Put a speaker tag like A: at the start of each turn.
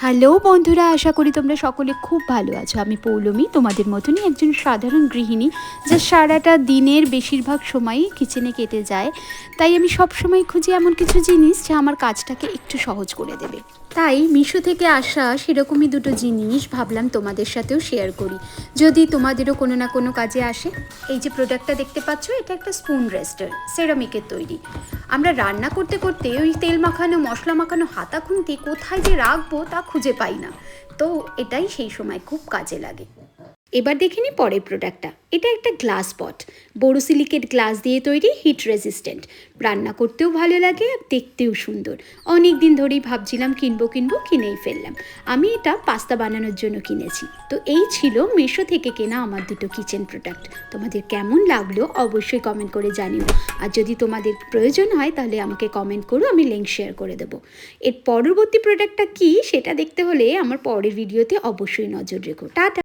A: Hello বন্ধুরা, আশা করি তোমরা সকলে খুব ভালো আছো। আমি পৌলমী, তোমাদের মতনই একজন সাধারণ গৃহিণী যা সারাটা দিনের বেশিরভাগ সময়ই কিচেনে কেটে যায়। তাই আমি সবসময় খুঁজি এমন কিছু জিনিস যা আমার কাজটাকে একটু সহজ করে দেবে। তাই মিশো থেকে আসা সেরকমই দুটো জিনিস ভাবলাম তোমাদের সাথেও শেয়ার করি, যদি তোমাদেরও কোনো না কোনো কাজে আসে। এই যে প্রোডাক্টটা দেখতে পাচ্ছ, এটা একটা স্পুন রেস্টার, সেরামিকের তৈরি। আমরা রান্না করতে করতে ওই তেল মাখানো মশলা মাখানো হাতা খুন্তি কোথায় যে রাখবো তা খুঁজে পাই না, তো এটাই সেই সময় খুব কাজে লাগে। এবার দেখে নিই পরের প্রোডাক্টটা। এটা একটা গ্লাস পট, বোরোসিলিকেট গ্লাস দিয়ে তৈরি, হিট রেজিস্ট্যান্ট। রান্না করতেও ভালো লাগে আর দেখতেও সুন্দর। অনেক দিন ধরেই ভাবছিলাম কিনবো কিনেই ফেললাম। আমি এটা পাস্তা বানানোর জন্য কিনেছি। তো এই ছিল মিশো থেকে কেনা আমার দুটো কিচেন প্রোডাক্ট। তোমাদের কেমন লাগলো অবশ্যই কমেন্ট করে জানিও। আর যদি তোমাদের প্রয়োজন হয় তাহলে আমাকে কমেন্ট করো, আমি লিঙ্ক শেয়ার করে দেবো। এর পরবর্তী প্রোডাক্টটা কী সেটা দেখতে হলে আমার পরের ভিডিওতে অবশ্যই নজর রেখো। টাটা।